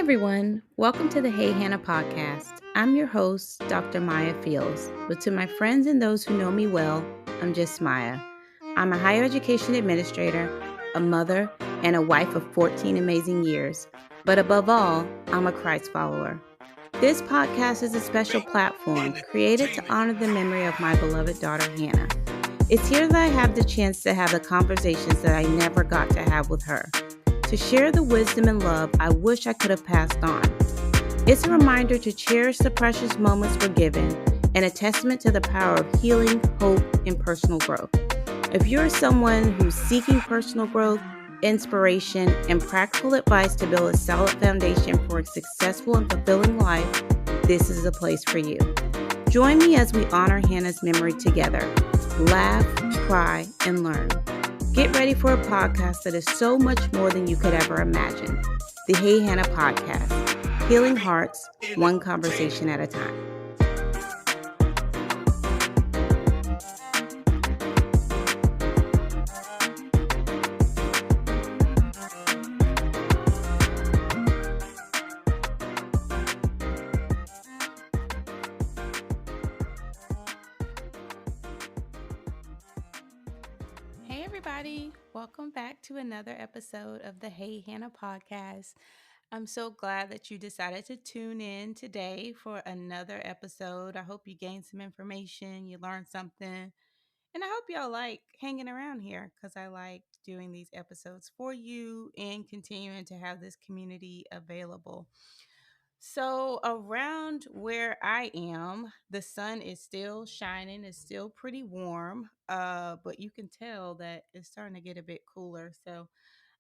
everyone, welcome to the HeyHannah Podcast. I'm your host, Dr. Maya Fields, but to my friends and those who know me well, I'm just Maya. I'm a higher education administrator, a mother, and a wife of 14 amazing years. But above all, I'm a Christ follower. This podcast is a special platform created to honor the memory of my beloved daughter, Hannah. It's here that I have the chance to have the conversations that I never got to have with her, to share the wisdom and love I wish I could have passed on. It's a reminder to cherish the precious moments we're given and a testament to the power of healing, hope, and personal growth. If you're someone who's seeking personal growth, inspiration, and practical advice to build a solid foundation for a successful and fulfilling life, this is the place for you. Join me as we honor Hannah's memory together. Laugh, cry, and learn. Get ready for a podcast that is so much more than you could ever imagine. The HeyHannah Podcast. Healing hearts, one conversation at a time. Hey everybody, welcome back to another episode of the HeyHannah Podcast. I'm so glad that you decided to tune in today for another episode. I hope you gained some information, you learned something, and I hope y'all like hanging around here because I like doing these episodes for you and continuing to have this community available. So, around where I am, the sun is still shining, it's still pretty warm, but you can tell that it's starting to get a bit cooler. So,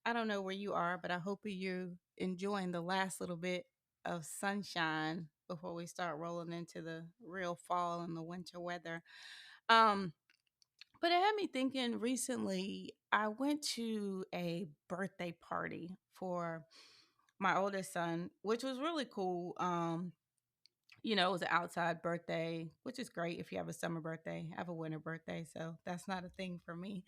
I don't know where you are, but I hope you're enjoying the last little bit of sunshine before we start rolling into the real fall and the winter weather. Um, but it had me thinking recently, I went to a birthday party for my oldest son, which was really cool. It was an outside birthday, which is great if you have a summer birthday. I have a winter birthday, so that's not a thing for me.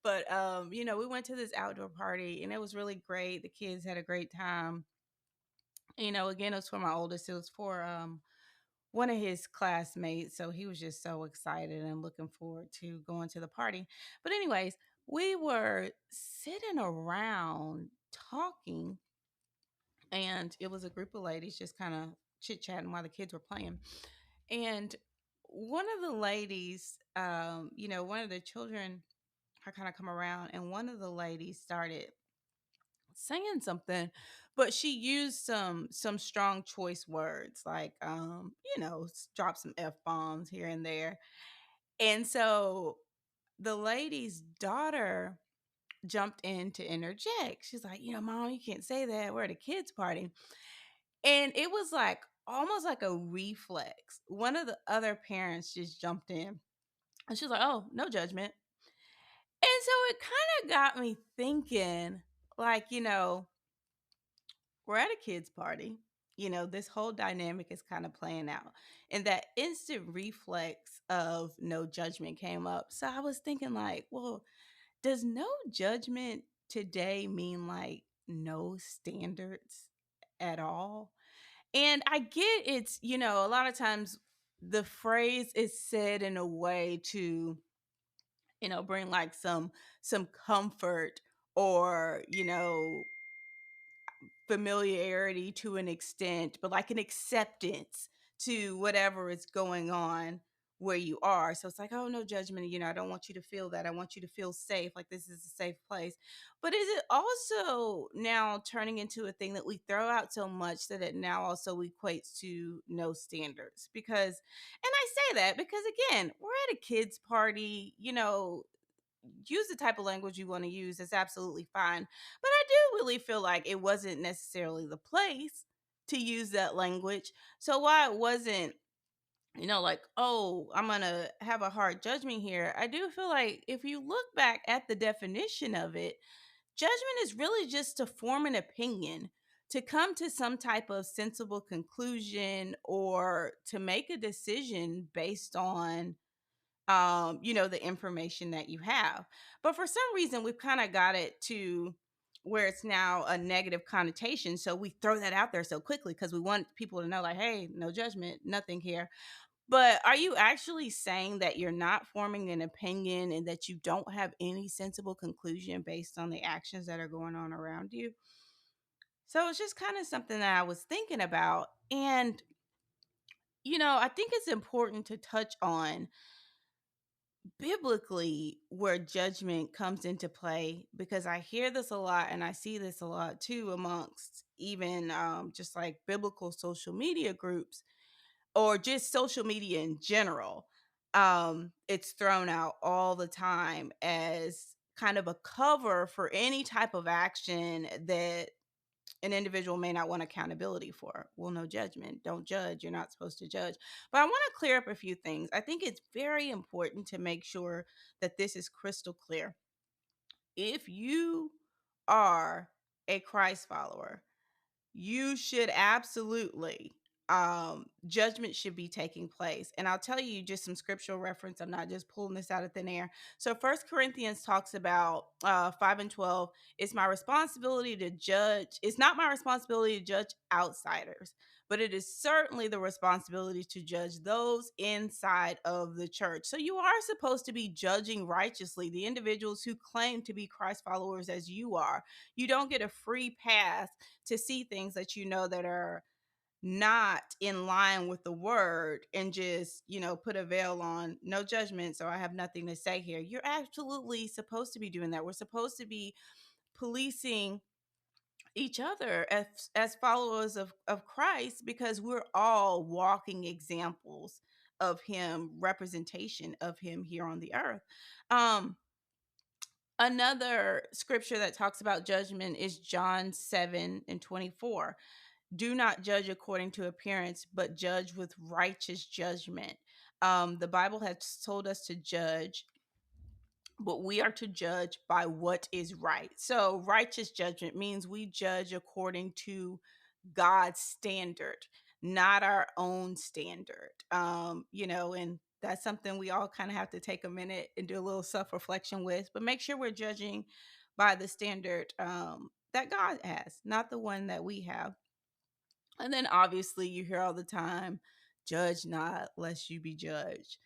But we went to this outdoor party and it was really great. The kids had a great time. Again, it was for my oldest. It was for one of his classmates, so he was just so excited and looking forward to going to the party. But anyways, we were sitting around talking, and it was a group of ladies just kind of chit chatting while the kids were playing. And one of the ladies, one of the children had kind of come around, and one of the ladies started saying something, but she used some strong choice words, like drop some f bombs here and there. And so the lady's daughter jumped in to interject. She's like, Mom, you can't say that. We're at a kids' party. And it was like almost like a reflex. One of the other parents just jumped in and she was like, oh, no judgment. And so it kind of got me thinking, like, we're at a kids' party. This whole dynamic is kind of playing out. And that instant reflex of no judgment came up. So I was thinking, like, well, does no judgment today mean like no standards at all? And I get it's, a lot of times the phrase is said in a way to, bring like some comfort or, familiarity to an extent, but like an acceptance to whatever is going on where you are. So it's like, oh, no judgment. I don't want you to feel that. I want you to feel safe. Like this is a safe place. But is it also now turning into a thing that we throw out so much that it now also equates to no standards? Because, and I say that because again, we're at a kids' party, use the type of language you want to use. It's absolutely fine. But I do really feel like it wasn't necessarily the place to use that language. So why it wasn't, like, oh, I'm going to have a hard judgment here. I do feel like if you look back at the definition of it, judgment is really just to form an opinion, to come to some type of sensible conclusion, or to make a decision based on the information that you have. But for some reason, we've kind of got it to where it's now a negative connotation. So we throw that out there so quickly because we want people to know, like, hey, no judgment, nothing here. But are you actually saying that you're not forming an opinion and that you don't have any sensible conclusion based on the actions that are going on around you? So it's just kind of something that I was thinking about. And, I think it's important to touch on biblically where judgment comes into play, because I hear this a lot and I see this a lot too amongst even just like biblical social media groups or just social media in general. It's thrown out all the time as kind of a cover for any type of action that an individual may not want accountability for. Well, no judgment. Don't judge. You're not supposed to judge. But I want to clear up a few things. I think it's very important to make sure that this is crystal clear. If you are a Christ follower, you should absolutely judgment should be taking place. And I'll tell you just some scriptural reference. I'm not just pulling this out of thin air. So First Corinthians talks about 5 and 12. It's my responsibility to judge. It's not my responsibility to judge outsiders, but it is certainly the responsibility to judge those inside of the church. So you are supposed to be judging righteously the individuals who claim to be Christ followers as you are. You don't get a free pass to see things that that are not in line with the word and just, put a veil on, no judgment, so I have nothing to say here. You're absolutely supposed to be doing that. We're supposed to be policing each other as followers of Christ, because we're all walking examples of him, representation of him here on the earth. Another scripture that talks about judgment is John 7:24. Do not judge according to appearance, but judge with righteous judgment. The Bible has told us to judge, but we are to judge by what is right. So, righteous judgment means we judge according to God's standard, not our own standard. And that's something we all kind of have to take a minute and do a little self reflection with, but make sure we're judging by the standard that God has, not the one that we have. And then obviously you hear all the time, judge not lest you be judged.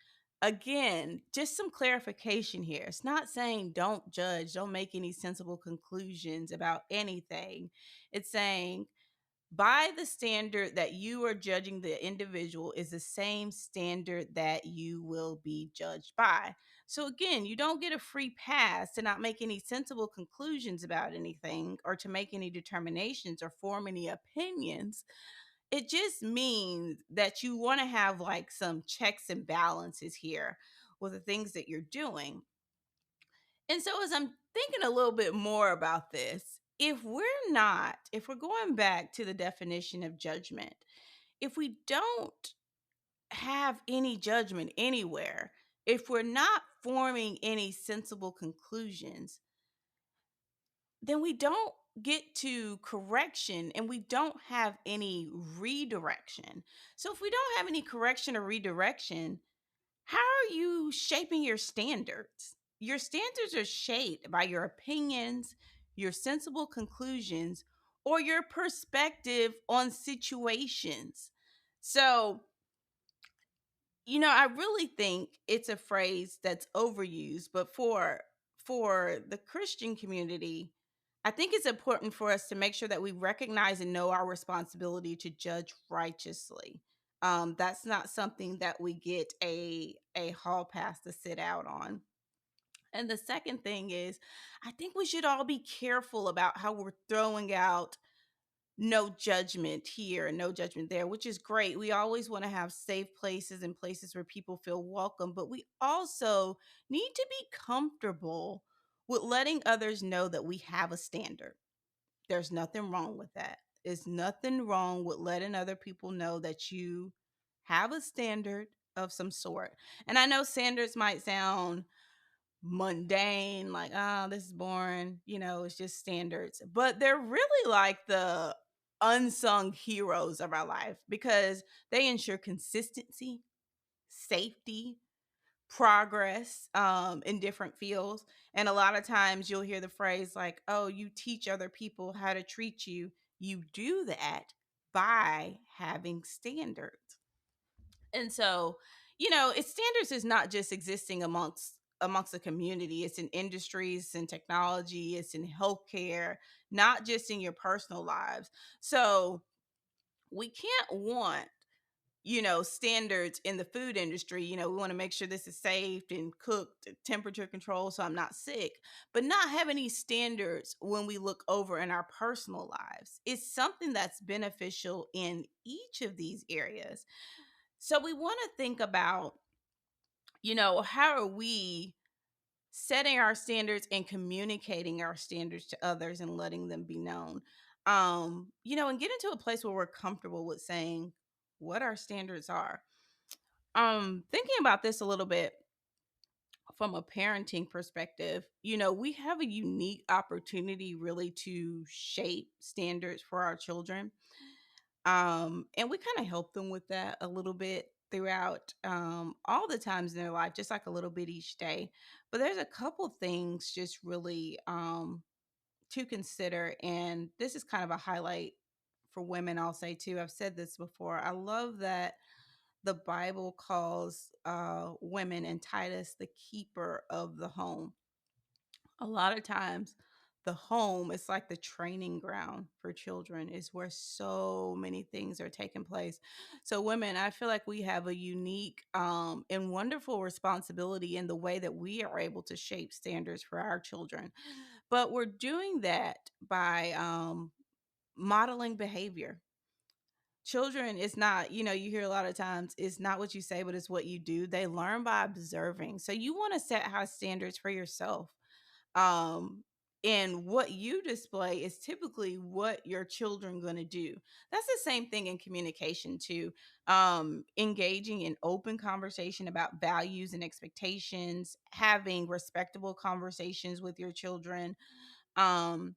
Again, just some clarification here. It's not saying don't judge, don't make any sensible conclusions about anything. It's saying by the standard that you are judging the individual is the same standard that you will be judged by. So again, you don't get a free pass to not make any sensible conclusions about anything or to make any determinations or form any opinions. It just means that you want to have like some checks and balances here with the things that you're doing. And so, as I'm thinking a little bit more about this, if we're going back to the definition of judgment, if we don't have any judgment anywhere, if we're not forming any sensible conclusions, then we don't get to correction and we don't have any redirection. So, if we don't have any correction or redirection, how are you shaping your standards? Your standards are shaped by your opinions, your sensible conclusions, or your perspective on situations. So, I really think it's a phrase that's overused, but for the Christian community, I think it's important for us to make sure that we recognize and know our responsibility to judge righteously. That's not something that we get a hall pass to sit out on. And the second thing is, I think we should all be careful about how we're throwing out no judgment here and no judgment there, which is great. We always want to have safe places and places where people feel welcome, but we also need to be comfortable with letting others know that we have a standard. There's nothing wrong with that. There's nothing wrong with letting other people know that you have a standard of some sort. And I know standards might sound mundane, like, oh, this is boring, it's just standards. But they're really like the unsung heroes of our life because they ensure consistency, safety, progress in different fields. And a lot of times you'll hear the phrase like, oh, you teach other people how to treat you. You do that by having standards. And so, it's standards is not just existing amongst the community. It's in industries and technology, it's in healthcare, not just in your personal lives. So we can't want standards in the food industry. We want to make sure this is safe and cooked, temperature control, so I'm not sick, but not have any standards when we look over in our personal lives. It's something that's beneficial in each of these areas. So we want to think about, how are we setting our standards and communicating our standards to others and letting them be known. And get into a place where we're comfortable with saying what our standards are. Thinking about this a little bit from a parenting perspective, we have a unique opportunity really to shape standards for our children. And we kind of help them with that a little bit throughout all the times in their life, just like a little bit each day. But there's a couple things just really to consider. And this is kind of a highlight for women, I'll say too. I've said this before. I love that the Bible calls women in Titus the keeper of the home. A lot of times, the home is like the training ground for children, is where so many things are taking place. So, women, I feel like we have a unique and wonderful responsibility in the way that we are able to shape standards for our children. But we're doing that by modeling behavior. Children, it's not, you hear a lot of times, it's not what you say, but it's what you do. They learn by observing. So you want to set high standards for yourself. Um, and what you display is typically what your children going to do. That's the same thing in communication too. Engaging in open conversation about values and expectations, having respectable conversations with your children. Um,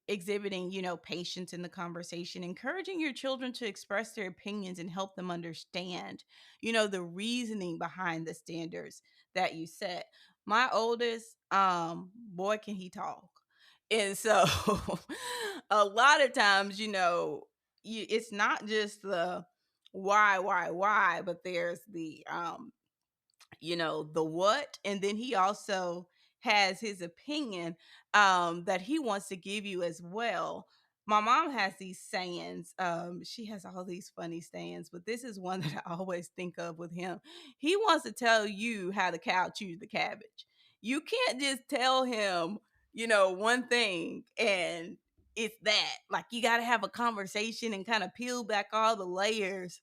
Exhibiting, patience in the conversation, encouraging your children to express their opinions and help them understand, the reasoning behind the standards that you set. My oldest, boy, can he talk. And so a lot of times, it's not just the why, but there's the what, and then he also has his opinion that he wants to give you as well. My mom has these sayings. She has all these funny sayings, but this is one that I always think of with him. He wants to tell you how the cow chews the cabbage. You can't just tell him, one thing and it's that. Like, you got to have a conversation and kind of peel back all the layers,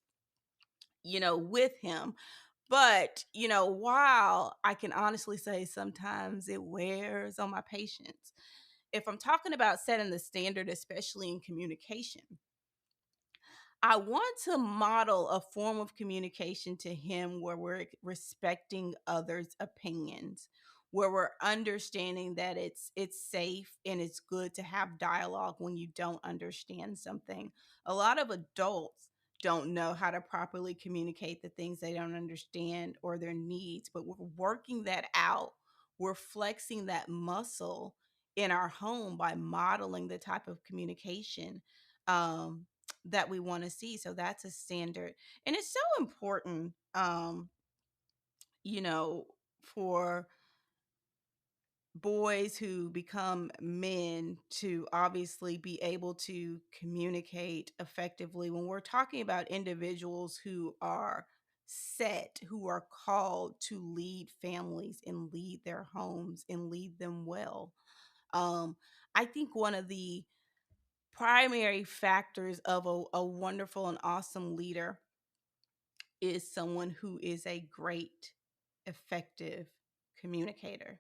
with him. But, while I can honestly say sometimes it wears on my patience, if I'm talking about setting the standard, especially in communication, I want to model a form of communication to him where we're respecting others' opinions, where we're understanding that it's safe and it's good to have dialogue when you don't understand something. A lot of adults don't know how to properly communicate the things they don't understand or their needs, but we're working that out. We're flexing that muscle in our home by modeling the type of communication um, that we want to see. So that's a standard. And it's so important, you know, for boys who become men to obviously be able to communicate effectively when we're talking about individuals who are set, who are called to lead families and lead their homes and lead them well. Um, I think one of the primary factors of a wonderful and awesome leader is someone who is a great, effective communicator.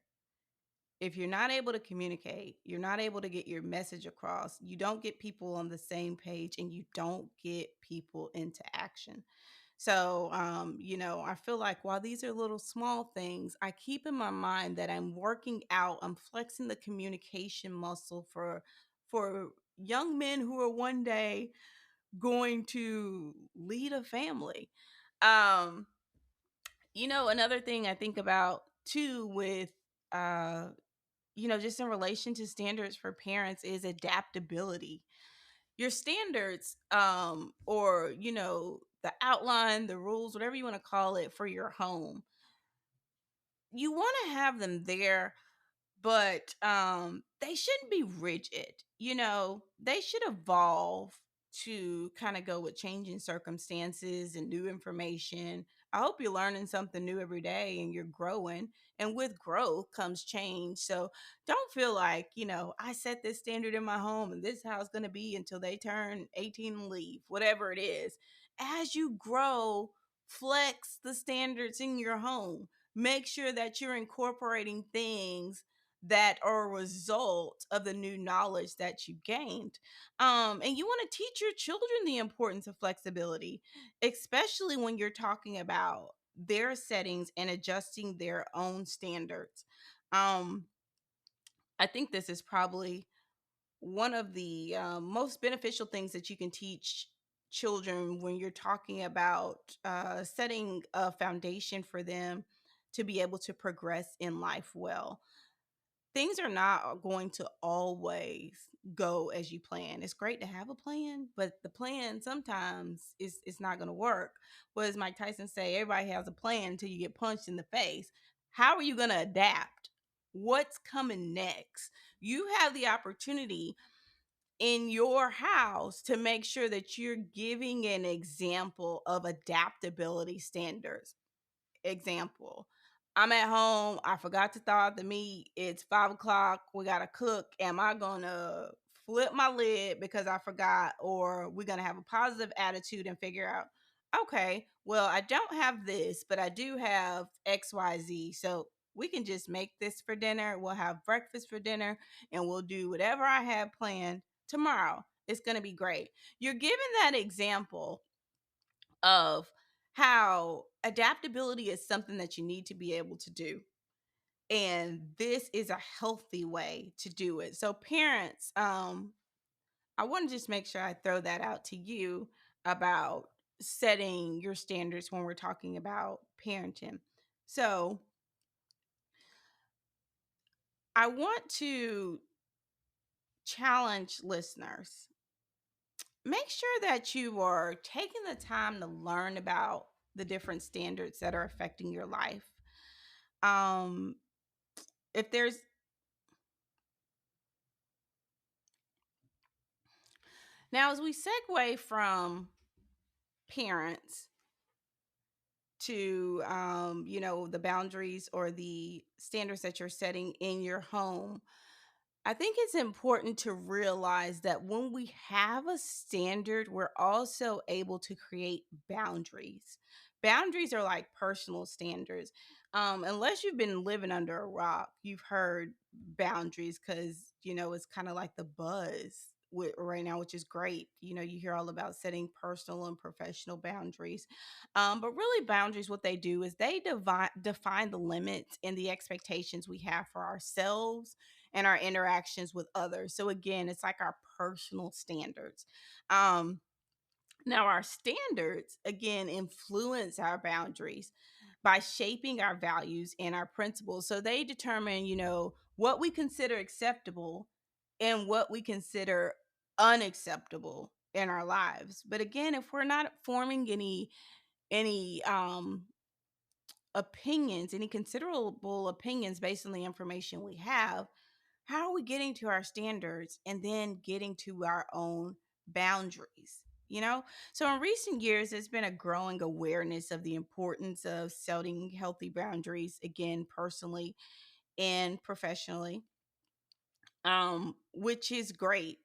If you're not able to communicate, you're not able to get your message across, you don't get people on the same page, and you don't get people into action. So, I feel like while these are little small things, I keep in my mind that I'm working out, I'm flexing the communication muscle for young men who are one day going to lead a family. Um, Another thing I think about too with uh just in relation to standards for parents is adaptability. Your standards, or the outline, the rules, whatever you want to call it, for your home, you want to have them there, but they shouldn't be rigid. They should evolve to kind of go with changing circumstances and new information. I hope you're learning something new every day and you're growing, and with growth comes change. So don't feel like, I set this standard in my home and this is how it's going to be until they turn 18 and leave, whatever it is. As you grow, flex the standards in your home. Make sure that you're incorporating things that are a result of the new knowledge that you gained. And you want to teach your children the importance of flexibility, especially when you're talking about their settings and adjusting their own standards. Um, I think this is probably one of the most beneficial things that you can teach children when you're talking about setting a foundation for them to be able to progress in life well. Things are not going to always go as you plan. It's great to have a plan, but the plan sometimes is not going to work. What does Mike Tyson say? Everybody has a plan until you get punched in the face. How are you going to adapt? What's coming next? You have the opportunity in your house to make sure that you're giving an example of adaptability standards. Example, I'm at home. I forgot to thaw out the meat. It's 5 o'clock. We got to cook. Am I going to flip my lid because I forgot? Or we're going to have a positive attitude and figure out, okay, well, I don't have this, but I do have XYZ. So we can just make this for dinner. We'll have breakfast for dinner and we'll do whatever I have planned tomorrow. It's going to be great. You're giving that example of how adaptability is something that you need to be able to do. And this is a healthy way to do it. So, parents, I want to just make sure I throw that out to you about setting your standards when we're talking about parenting. So, I want to challenge listeners. Make sure that you are taking the time to learn about the different standards that are affecting your life. Um, if there's Now, as we segue from parents to the boundaries or the standards that you're setting in your home, I think it's important to realize that when we have a standard, we're also able to create boundaries. Boundaries are like personal standards. Unless you've been living under a rock, you've heard boundaries because, it's kind of like the buzz right now, which is great. You hear all about setting personal and professional boundaries. But really, boundaries, what they do is they define the limits and the expectations we have for ourselves and our interactions with others. So again, it's like our personal standards. Um, Now, our standards again influence our boundaries by shaping our values and our principles. So they determine, what we consider acceptable and what we consider unacceptable in our lives. But again, if we're not forming any opinions, any considerable opinions based on the information we have, how are we getting to our standards and then getting to our own boundaries? So in recent years, there's been a growing awareness of the importance of setting healthy boundaries, again, personally and professionally, which is great.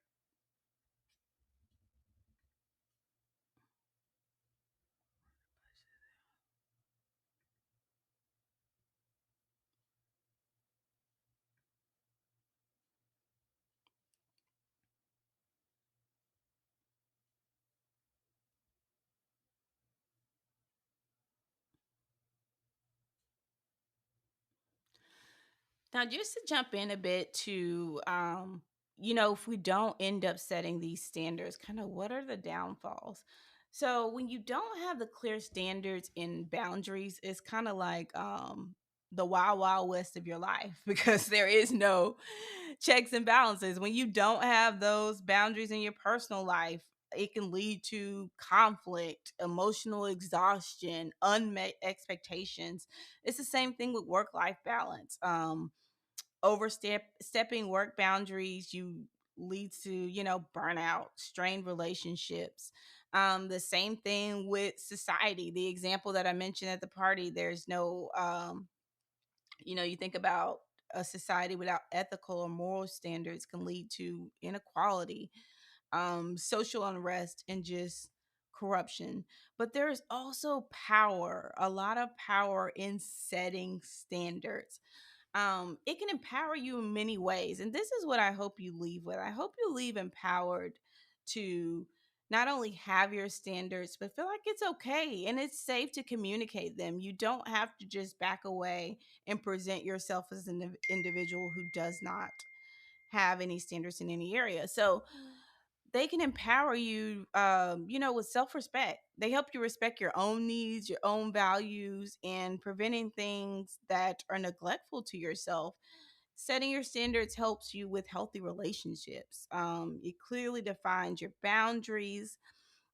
Now, just to jump in a bit to, if we don't end up setting these standards, kind of what are the downfalls? So when you don't have the clear standards and boundaries, it's kind of like the wild wild west of your life because there is no checks and balances. When you don't have those boundaries in your personal life, it can lead to conflict, emotional exhaustion, unmet expectations. It's the same thing with work life balance. Stepping work boundaries you leads to burnout, strained relationships. The same thing with society, the example that I mentioned at the party. There's no you think about a society without ethical or moral standards can lead to inequality, social unrest, and just corruption. But there is also power, a lot of power in setting standards. It can empower you in many ways. And this is what I hope you leave with. I hope you leave empowered to not only have your standards, but feel like it's okay and it's safe to communicate them. You don't have to just back away and present yourself as an individual who does not have any standards in any area. So they can empower you, with self-respect. They help you respect your own needs, your own values, and preventing things that are neglectful to yourself. Setting your standards helps you with healthy relationships. It clearly defines your boundaries,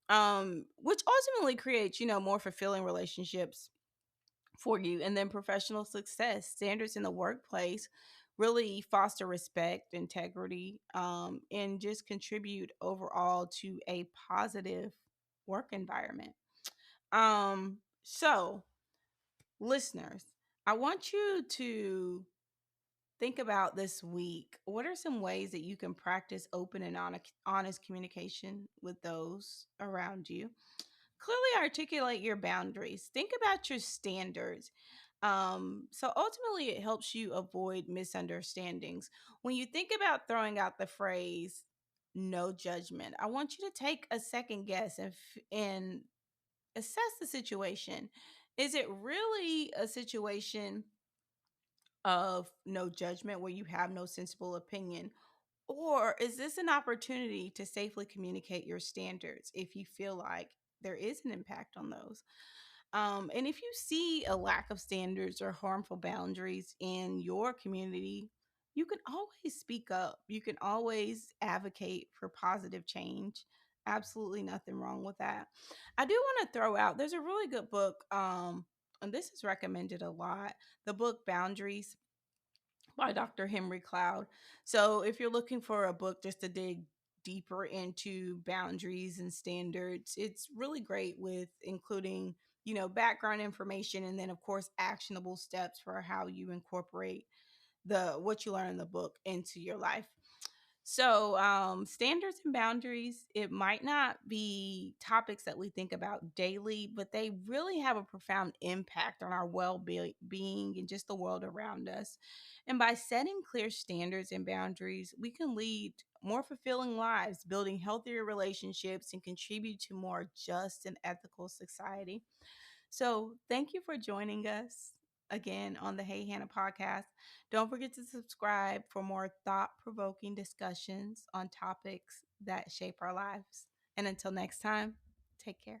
which ultimately creates, more fulfilling relationships for you. And then professional success, standards in the workplace really foster respect, integrity, and just contribute overall to a positive work environment. So, listeners, I want you to think about this week. What are some ways that you can practice open and honest communication with those around you? Clearly articulate your boundaries. Think about your standards. So ultimately, it helps you avoid misunderstandings. When you think about throwing out the phrase "no judgment," I want you to take a second guess and assess the situation. Is it really a situation of no judgment where you have no sensible opinion? Or is this an opportunity to safely communicate your standards if you feel like there is an impact on those? And if you see a lack of standards or harmful boundaries in your community, you can always speak up. You can always advocate for positive change. Absolutely nothing wrong with that. I do want to throw out, there's a really good book, and this is recommended a lot, the book Boundaries by Dr. Henry Cloud. So if you're looking for a book just to dig deeper into boundaries and standards, it's really great with including, background information and then of course actionable steps for how you incorporate the what you learn in the book into your life. So, standards and boundaries, it might not be topics that we think about daily, but they really have a profound impact on our well being and just the world around us. And by setting clear standards and boundaries, we can lead more fulfilling lives, building healthier relationships, and contribute to more just and ethical society. So, thank you for joining us again on the Hey Hannah podcast. Don't forget to subscribe for more thought provoking discussions on topics that shape our lives. And until next time, take care.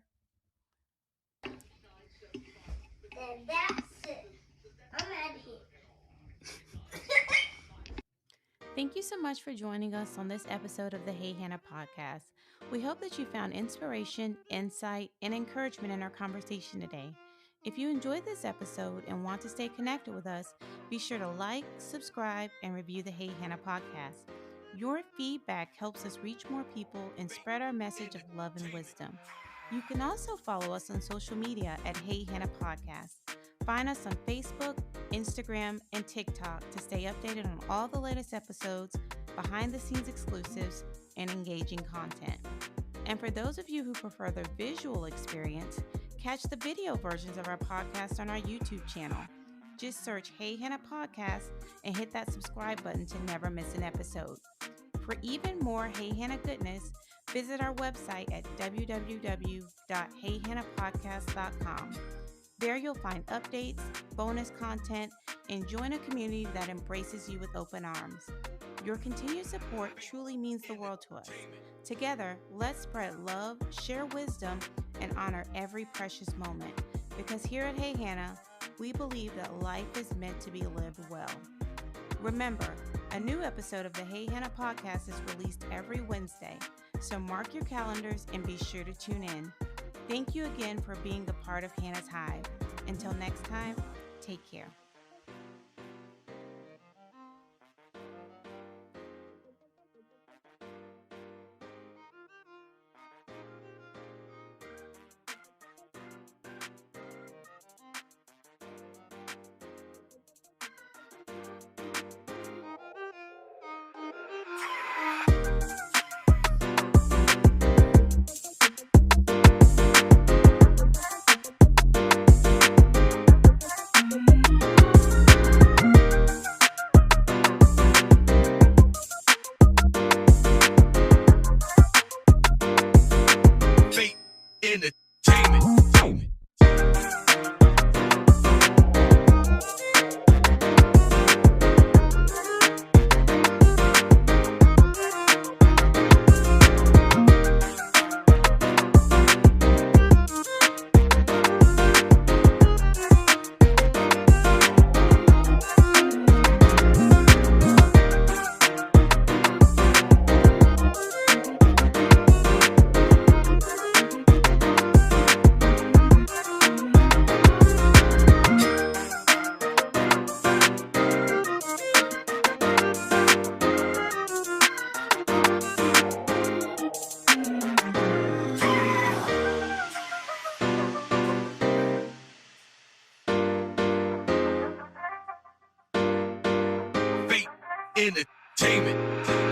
And that's it. I'm out of here. Thank you so much for joining us on this episode of the Hey Hannah podcast. We hope that you found inspiration, insight, and encouragement in our conversation today. If you enjoyed this episode and want to stay connected with us, be sure to like, subscribe, and review the Hey Hannah podcast. Your feedback helps us reach more people and spread our message of love and wisdom. You can also follow us on social media at Hey Hannah Podcast. Find us on Facebook, Instagram, and TikTok to stay updated on all the latest episodes, behind the scenes exclusives, and engaging content. And for those of you who prefer the visual experience, catch the video versions of our podcast on our YouTube channel. Just search Hey Hannah Podcast and hit that subscribe button to never miss an episode. For even more Hey Hannah goodness, visit our website at www.heyhannahpodcast.com. There you'll find updates, bonus content, and join a community that embraces you with open arms. Your continued support truly means the world to us. Together, let's spread love, share wisdom, and honor every precious moment. Because here at Hey Hannah, we believe that life is meant to be lived well. Remember, a new episode of the Hey Hannah Podcast is released every Wednesday, so mark your calendars and be sure to tune in. Thank you again for being a part of Hannah's Hive. Until next time, take care. Entertainment. Entertainment.